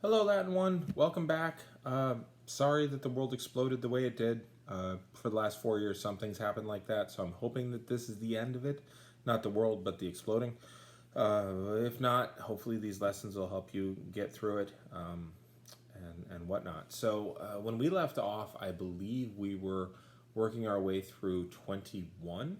Hello, Latin One. Welcome back. Sorry that the world exploded the way it did. For the last 4 years, something's happened like that, so I'm hoping that this is the end of it. Not the world, but the exploding. If not, hopefully these lessons will help you get through it and whatnot. So, when we left off, I believe we were working our way through 21.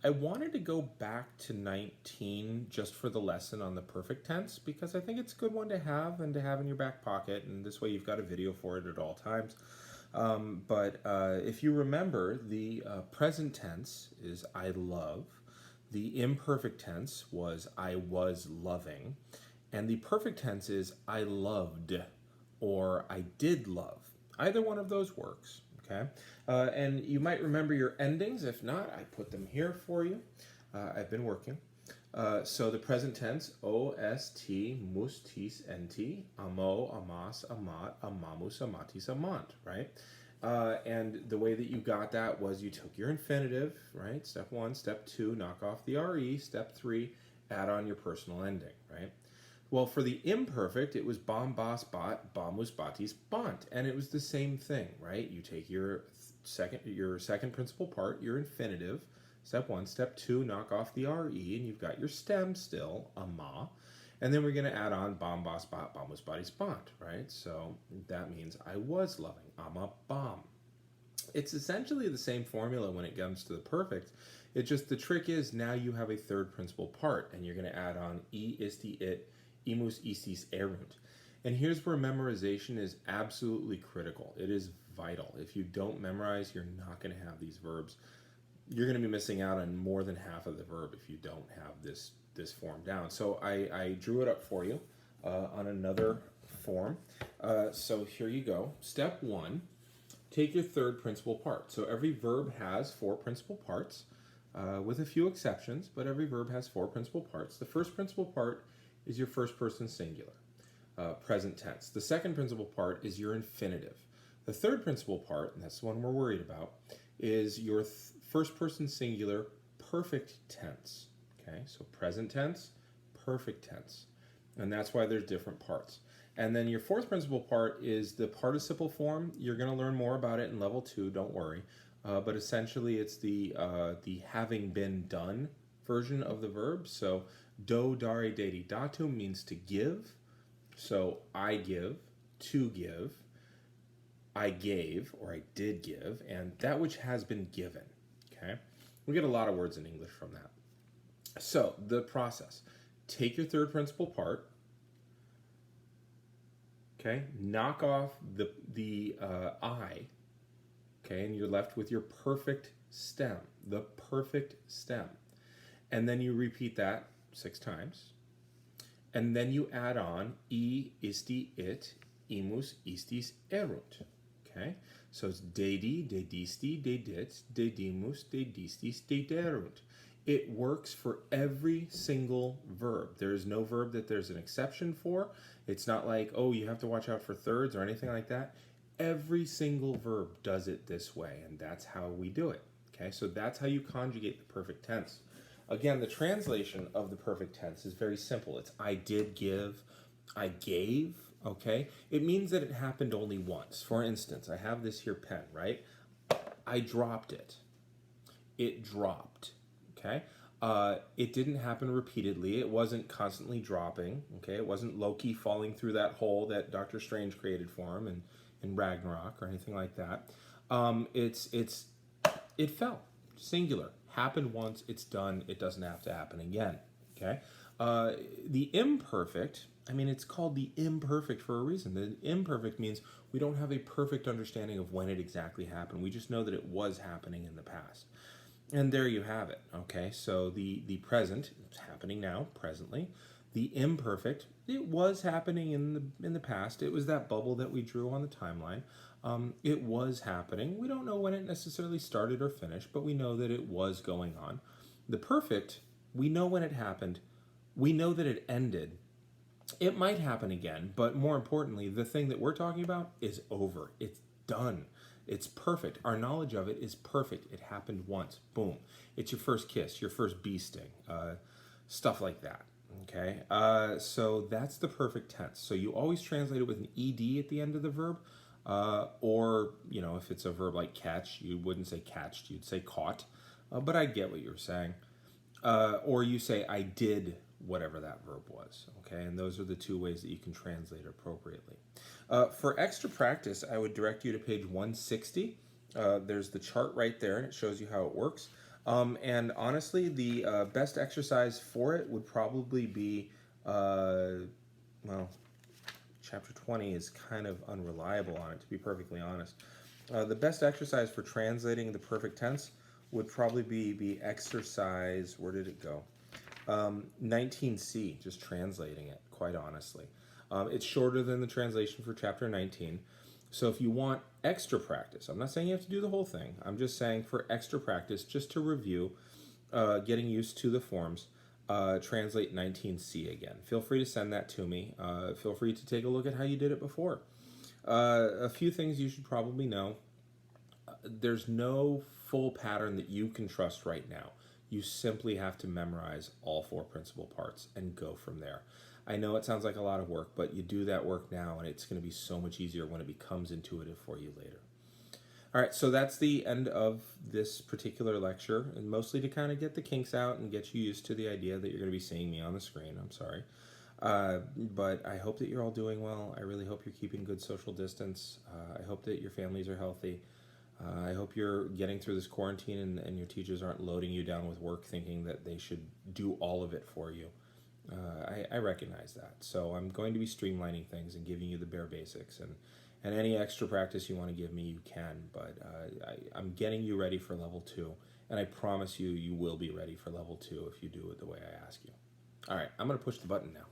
I wanted to go back to 19 just for the lesson on the perfect tense because I think it's a good one to have and to have in your back pocket, and this way you've got a video for it at all times. But if you remember, the present tense is I love, the imperfect tense was I was loving, and the perfect tense is I loved or I did love. Either one of those works. Okay, and you might remember your endings. If not, I put them here for you. I've been working. So the present tense: ost, mus, tis, enti, amo, amas, amat, amamus, amatis, amant. Right. And the way that you got that was you took your infinitive, right? Step one, step two, knock off the re. Step three, add on your personal ending, right? Well, for the imperfect, it was bom, bos, bot, bomus, batis, bont, and it was the same thing, right? You take your second principal part, your infinitive, step one, step two, knock off the re, and you've got your stem still, ama, and then we're going to add on bom, bos, bot, bomus, batis, bont, right? So that means I was loving, ama, bom. It's essentially the same formula when it comes to the perfect. It just, the trick is now you have a third principal part, and you're going to add on isti, it, imus istis erunt. And here's where memorization is absolutely critical. It is vital. If you don't memorize, you're not going to have these verbs. You're going to be missing out on more than half of the verb if you don't have this form down. So I drew it up for you on another form. So here you go. Step one, take your third principal part. So every verb has four principal parts, with a few exceptions, but every verb has four principal parts. The first principal part is your first person singular, present tense. The second principal part is your infinitive. The third principal part, and that's the one we're worried about, is your first person singular perfect tense. Okay, so present tense, perfect tense. And that's why there's different parts. And then your fourth principal part is the participle form. You're going to learn more about it in level 2, don't worry. But essentially it's the having been done version of the verb. So do, dare, dati, datum means to give. So I give, to give, I gave, or I did give, and that which has been given. Okay? We get a lot of words in English from that. So the process. Take your third principal part. Okay? Knock off the I. Okay? And you're left with your perfect stem. The perfect stem. And then you repeat that 6 times. And then you add on isti, it, imus, istis, erunt. Okay? So it's dedi, dedisti, dedit, dedimus, dedistis, dederunt. It works for every single verb. There is no verb that there's an exception for. It's not like, oh, you have to watch out for thirds or anything like that. Every single verb does it this way, and that's how we do it. Okay? So that's how you conjugate the perfect tense. Again, the translation of the perfect tense is very simple. It's I did give, I gave, okay? It means that it happened only once. For instance, I have this here pen, right? I dropped it. It dropped, okay? It didn't happen repeatedly. It wasn't constantly dropping, okay? It wasn't Loki falling through that hole that Doctor Strange created for him in Ragnarok or anything like that. It fell, singular. Happened once, it's done, it doesn't have to happen again. Okay? The imperfect, I mean, it's called the imperfect for a reason. The imperfect means we don't have a perfect understanding of when it exactly happened. We just know that it was happening in the past. And there you have it. Okay? So the present, it's happening now, presently. The imperfect, it was happening in the past. It was that bubble that we drew on the timeline. It was happening. We don't know when it necessarily started or finished, but we know that it was going on. The perfect, we know when it happened. We know that it ended. It might happen again, but more importantly, the thing that we're talking about is over. It's done. It's perfect. Our knowledge of it is perfect. It happened once. Boom. It's your first kiss, your first bee sting, stuff like that. Okay, so that's the perfect tense. So you always translate it with an ed at the end of the verb, or if it's a verb like catch, you wouldn't say catched, you'd say caught. But I get what you're saying. Or you say I did whatever that verb was. Okay, and those are the two ways that you can translate it appropriately. For extra practice, I would direct you to page 160. There's the chart right there, and it shows you how it works. And honestly, the best exercise for it would probably be, well, chapter 20 is kind of unreliable on it, to be perfectly honest. The best exercise for translating the perfect tense would probably be exercise, where did it go? 19C, just translating it, quite honestly. It's shorter than the translation for chapter 19. So if you want extra practice, I'm not saying you have to do the whole thing. I'm just saying for extra practice, just to review, getting used to the forms, translate 19C again. Feel free to send that to me. Feel free to take a look at how you did it before. A few things you should probably know. There's no full pattern that you can trust right now. You simply have to memorize all four principal parts and go from there. I know it sounds like a lot of work, but you do that work now and it's going to be so much easier when it becomes intuitive for you later. All right, so that's the end of this particular lecture, and mostly to kind of get the kinks out and get you used to the idea that you're going to be seeing me on the screen. I'm sorry. But I hope that you're all doing well. I really hope you're keeping good social distance. I hope that your families are healthy. I hope you're getting through this quarantine and your teachers aren't loading you down with work thinking that they should do all of it for you. I recognize that. So I'm going to be streamlining things and giving you the bare basics. And any extra practice you want to give me, you can. But I'm getting you ready for level 2. And I promise you, you will be ready for level 2 if you do it the way I ask you. All right, I'm going to push the button now.